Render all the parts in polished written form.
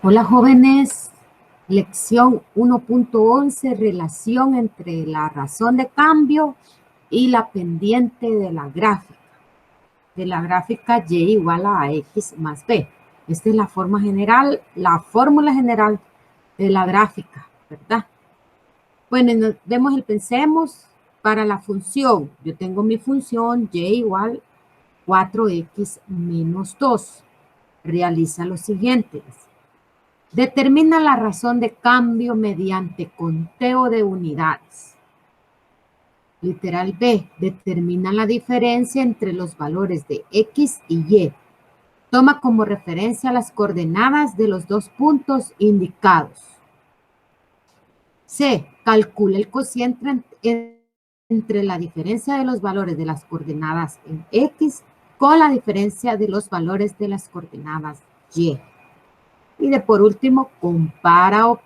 Hola jóvenes, lección 1.11, relación entre la razón de cambio y la pendiente de la gráfica y igual a x más b. Esta es la forma general, la fórmula general de la gráfica, ¿verdad? Bueno, vemos el pensemos para la función. Yo tengo mi función y igual 4x menos 2. Realiza lo siguiente. Determina la razón de cambio mediante conteo de unidades. Literal B. Determina la diferencia entre los valores de X y Y. Toma como referencia las coordenadas de los dos puntos indicados. C. Calcula el cociente entre la diferencia de los valores de las coordenadas en X con la diferencia de los valores de las coordenadas Y. Y por último, compara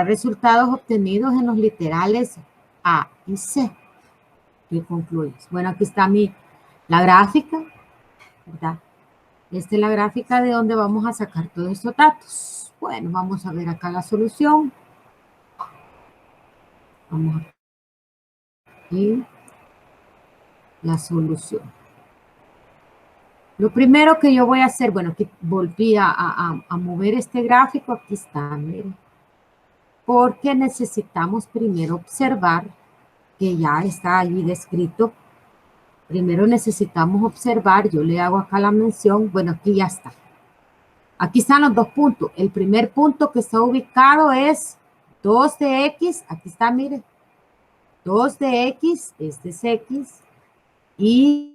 resultados obtenidos en los literales A y C. ¿Qué concluyes? Bueno, aquí está la gráfica, ¿verdad? Esta es la gráfica de donde vamos a sacar todos estos datos. Bueno, vamos a ver acá la solución. Vamos aquí. La solución. Lo primero que yo voy a hacer, bueno, aquí volví a mover este gráfico, aquí está, miren. Porque necesitamos primero observar que ya está allí descrito. Primero necesitamos observar, yo le hago acá la mención, bueno, aquí ya está. Aquí están los dos puntos. El primer punto que está ubicado es 2 de X, aquí está, mire, 2 de X, este es X, y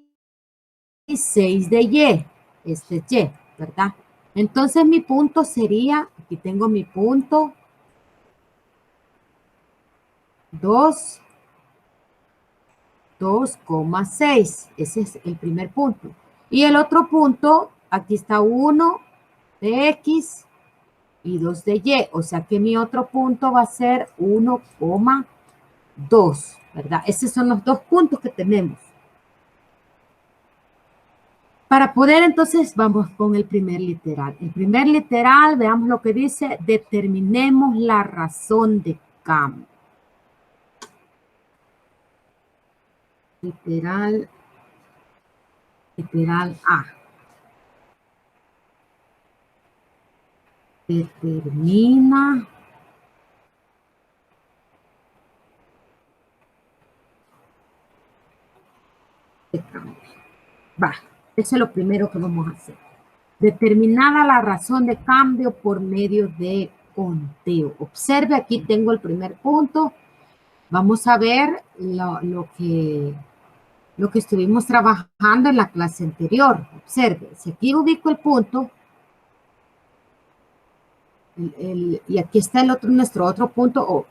6 de Y, este es Y, ¿verdad? Entonces mi punto sería, aquí tengo mi punto, 2,6, ese es el primer punto. Y el otro punto, aquí está 1 de X y 2 de Y, o sea que mi otro punto va a ser 1,2, ¿verdad? Esos son los dos puntos que tenemos. Para poder entonces, vamos con el primer literal. El primer literal, veamos lo que dice, determinemos la razón de cambio. Literal A. Determina de cambio. Va, eso es lo primero que vamos a hacer. Determinada la razón de cambio por medio de conteo. Observe, aquí tengo el primer punto. Vamos a ver lo que estuvimos trabajando en la clase anterior. Observe, si aquí ubico el punto, y aquí está nuestro otro punto,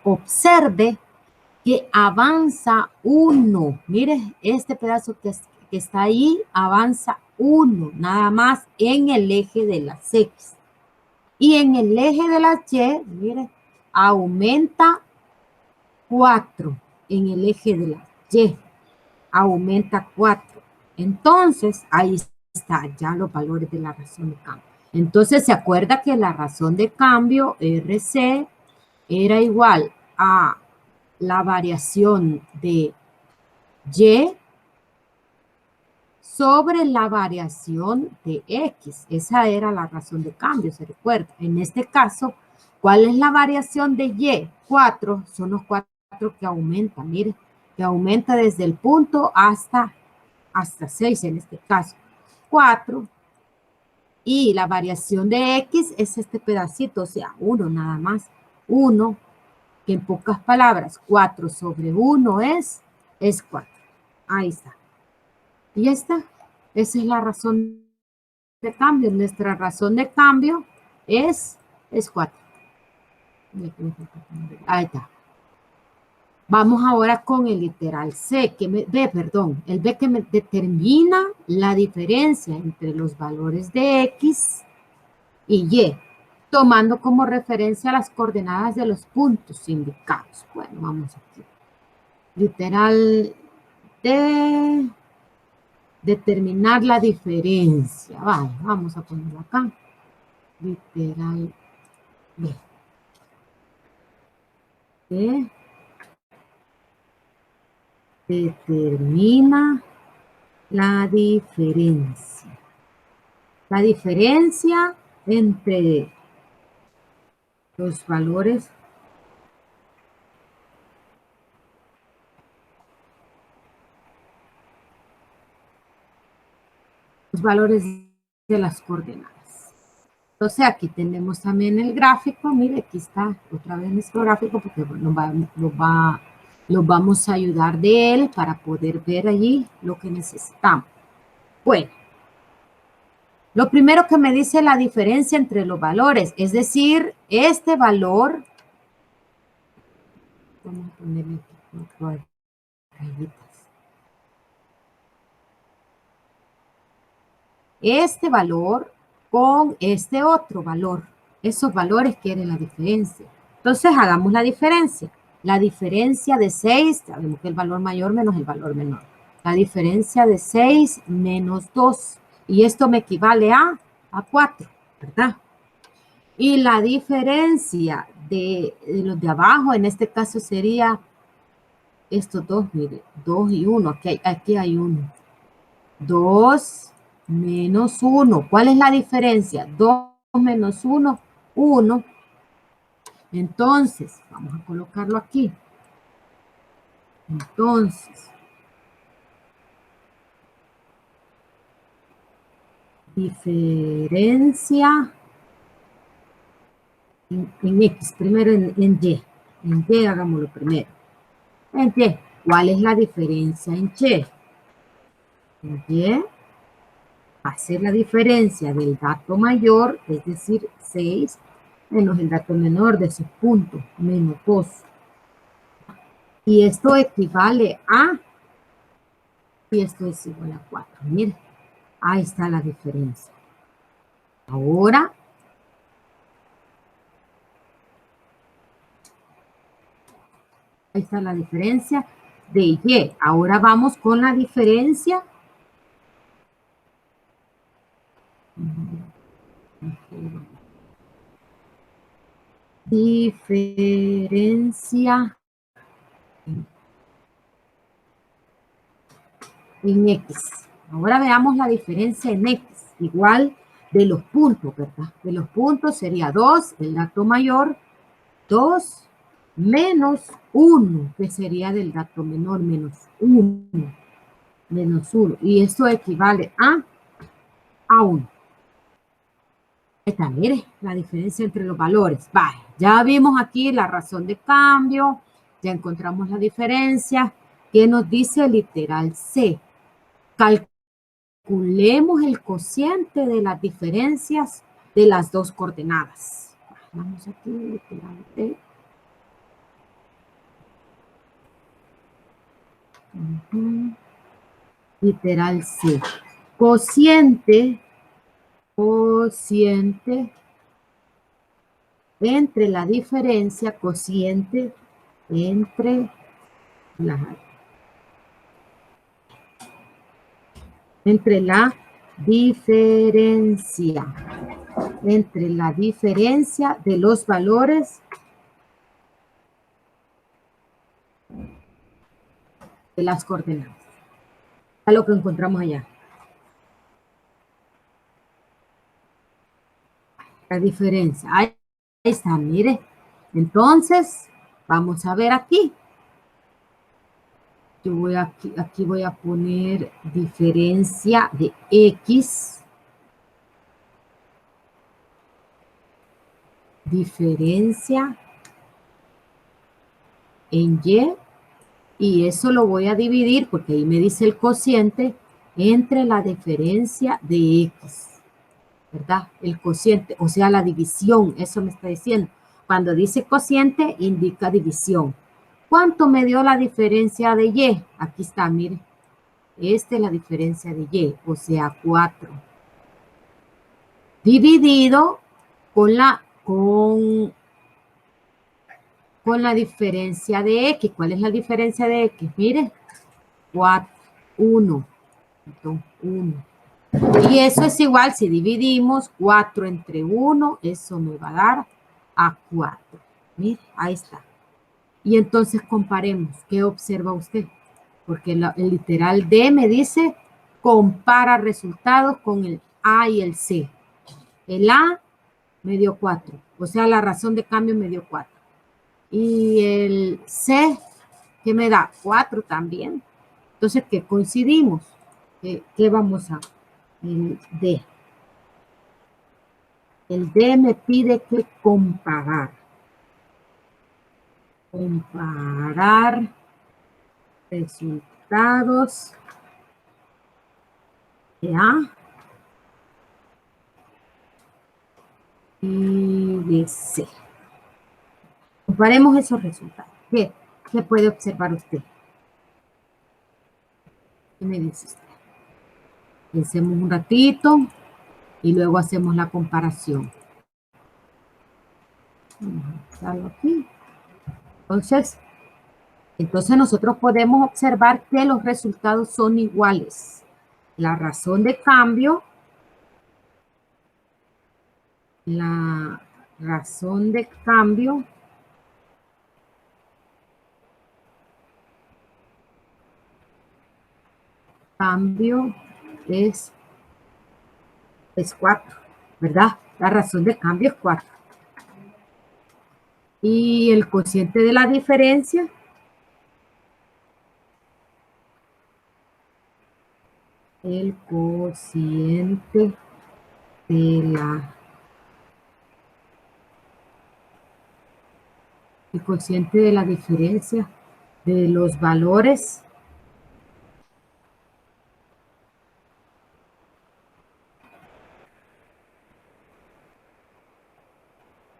observe que avanza 1. Mire, este pedazo que está ahí avanza 1, nada más en el eje de las X. Y en el eje de las Y, mire, aumenta 4. En el eje de las Y, aumenta 4. Entonces, ahí está ya los valores de la razón de cambio. Entonces, se acuerda que la razón de cambio, RC, era igual a la variación de Y sobre la variación de X. Esa era la razón de cambio, se recuerda. En este caso, ¿cuál es la variación de Y? 4, son los 4 que aumentan, mire, que aumenta desde el punto hasta 6 en este caso. 4. Y la variación de X es este pedacito, o sea, 1 nada más. 1, que en pocas palabras, 4 sobre 1 es 4. Ahí está. Y esta, esa es la razón de cambio. Nuestra razón de cambio es 4. Ahí está. Vamos ahora con el literal C, el B que me determina la diferencia entre los valores de X y Y, tomando como referencia las coordenadas de los puntos indicados. Bueno, vamos aquí. Literal D, determinar la diferencia. Vale, vamos a ponerlo acá. literal B. Que determina la diferencia. La diferencia entre los valores de las coordenadas. Entonces aquí tenemos también el gráfico. Mire, aquí está otra vez nuestro gráfico porque lo vamos a ayudar de él para poder ver allí lo que necesitamos. Bueno, lo primero que me dice la diferencia entre los valores, es decir, este valor, vamos a ponerle aquí rayitas. Este valor con este otro valor. Esos valores quieren la diferencia. Entonces hagamos la diferencia. La diferencia de 6, sabemos que el valor mayor menos el valor menor. La diferencia de 6 menos 2. Y esto me equivale a 4, ¿verdad? Y la diferencia de los de abajo, en este caso sería estos dos, mire, 2 y 1. Aquí hay 1. 2 menos 1. ¿Cuál es la diferencia? 2 menos 1, 1. Entonces, vamos a colocarlo aquí. Entonces, diferencia en X, primero en Y. En Y hagámoslo primero. En Y, ¿cuál es la diferencia en Y? En Y va a ser la diferencia del dato mayor, es decir, 6, menos el dato menor de sus puntos, menos 2. Y esto equivale a, y esto es igual a 4. Miren, ahí está la diferencia. Ahora, ahí está la diferencia de Y. Ahora vamos con la diferencia. Diferencia en X. Ahora veamos la diferencia en X. Igual de los puntos, ¿verdad? De los puntos sería 2, el dato mayor, 2 menos 1, que sería del dato menor, menos 1. Menos 1. Y esto equivale a 1. Ahí está, mire, la diferencia entre los valores. Vale, ya vimos aquí la razón de cambio, ya encontramos la diferencia. ¿Qué nos dice el literal C? Calculemos el cociente de las diferencias de las dos coordenadas. Vamos aquí, literal C. Literal C. Cociente entre la diferencia, cociente entre la diferencia de los valores de las coordenadas. A lo que encontramos allá. La diferencia. Ahí está, mire. Entonces, vamos a ver aquí. Yo voy aquí voy a poner diferencia de X. Diferencia en Y. Y eso lo voy a dividir, porque ahí me dice el cociente, entre la diferencia de X. ¿Verdad? El cociente, o sea, la división, eso me está diciendo. Cuando dice cociente, indica división. ¿Cuánto me dio la diferencia de Y? Aquí está, mire. Esta es la diferencia de Y, o sea, 4. Dividido con la diferencia de X. ¿Cuál es la diferencia de X? Mire, 4, 1. Entonces, 1. Y eso es igual, si dividimos 4 entre 1, eso me va a dar a 4. Mire, ahí está. Y entonces comparemos. ¿Qué observa usted? Porque el literal D me dice compara resultados con el A y el C. El A me dio 4. O sea, la razón de cambio me dio 4. Y el C, ¿qué me da? 4 también. Entonces, ¿qué coincidimos? ¿Qué vamos a? El D. El D me pide que comparar. Comparar resultados de A y de C. Comparemos esos resultados. ¿Qué puede observar usted? ¿Qué me dice usted? Pensemos un ratito y luego hacemos la comparación. Vamos a echarlo aquí. Entonces nosotros podemos observar que los resultados son iguales. La razón de cambio, cambio es 4, ¿verdad? La razón de cambio es 4. Y el cociente de la diferencia, el cociente de la diferencia de los valores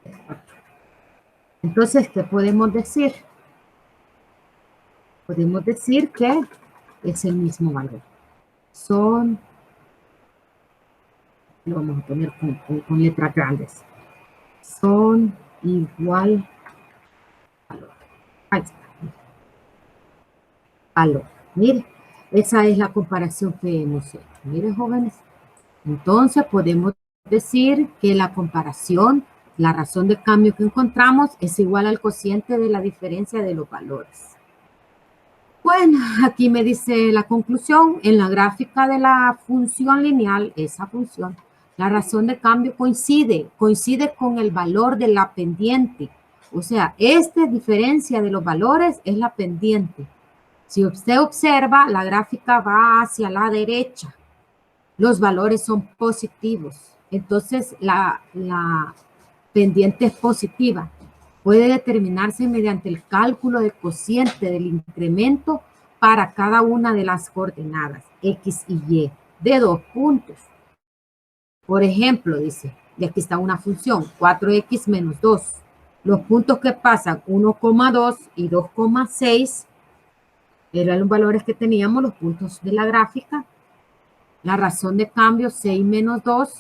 es 4. Entonces, ¿qué podemos decir? Podemos decir que es el mismo valor. Lo vamos a poner con letras grandes. Son igual valor. Ahí está. Valor. Mire, esa es la comparación que hemos hecho. Mire, jóvenes. Entonces, podemos decir que la comparación, la razón de cambio que encontramos es igual al cociente de la diferencia de los valores. Bueno, aquí me dice la conclusión. En la gráfica de la función lineal, esa función, la razón de cambio coincide con el valor de la pendiente. O sea, esta diferencia de los valores es la pendiente. Si usted observa, la gráfica va hacia la derecha. Los valores son positivos. Entonces, la pendiente es positiva. Puede determinarse mediante el cálculo del cociente del incremento para cada una de las coordenadas X y Y de 2 puntos. Por ejemplo, dice, y aquí está una función, 4X menos 2. Los puntos que pasan 1,2 y 2,6 eran los valores que teníamos, los puntos de la gráfica. La razón de cambio 6 menos 2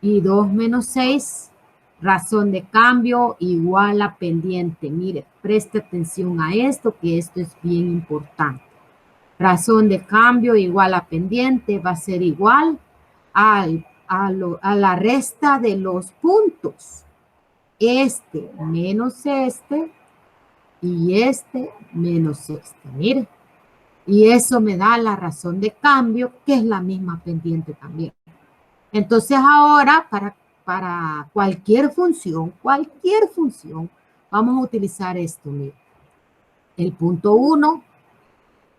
y 2 menos 6, razón de cambio igual a pendiente. Mire, preste atención a esto, que esto es bien importante. Razón de cambio igual a pendiente va a ser igual a la resta de los puntos. Este menos este y este menos este. Mire, y eso me da la razón de cambio, que es la misma pendiente también. Entonces ahora, para cualquier función, vamos a utilizar esto. Mira. El punto 1,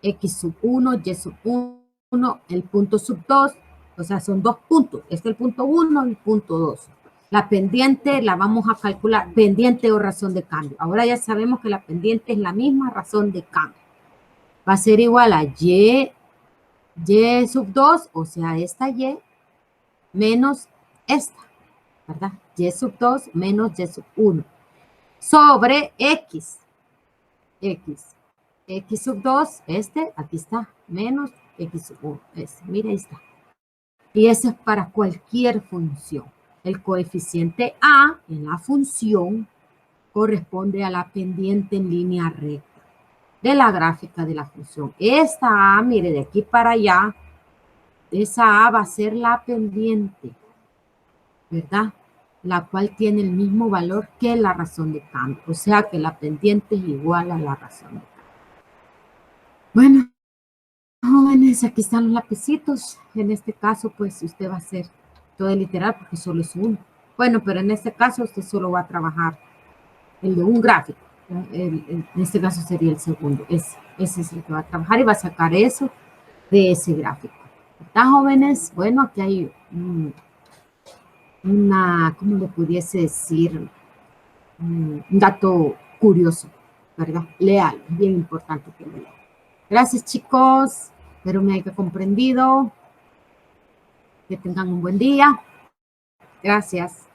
x sub 1, y sub 1, el punto sub 2, o sea, son 2 puntos. Este es el punto 1 y el punto 2. La pendiente la vamos a calcular, pendiente o razón de cambio. Ahora ya sabemos que la pendiente es la misma razón de cambio. Va a ser igual a y sub 2, o sea, esta y, menos esta, ¿verdad? Y sub 2 menos y sub 1 sobre x. X sub 2, aquí está, menos x sub 1. Mira, ahí está. Y eso es para cualquier función. El coeficiente a en la función corresponde a la pendiente en línea recta de la gráfica de la función. Esta a, mire, de aquí para allá, esa A va a ser la pendiente, ¿verdad? La cual tiene el mismo valor que la razón de cambio. O sea que la pendiente es igual a la razón de cambio. Bueno, jóvenes, aquí están los lapicitos. En este caso, pues usted va a hacer todo el literal porque solo es uno. Bueno, pero en este caso usted solo va a trabajar el de un gráfico. En este caso sería el segundo. Ese es el que va a trabajar y va a sacar eso de ese gráfico. ¿Verdad, jóvenes? Bueno, aquí hay una, ¿cómo le pudiese decir? Un dato curioso, ¿verdad? Léalo, es bien importante que lo lea. Gracias, chicos. Espero me haya comprendido. Que tengan un buen día. Gracias.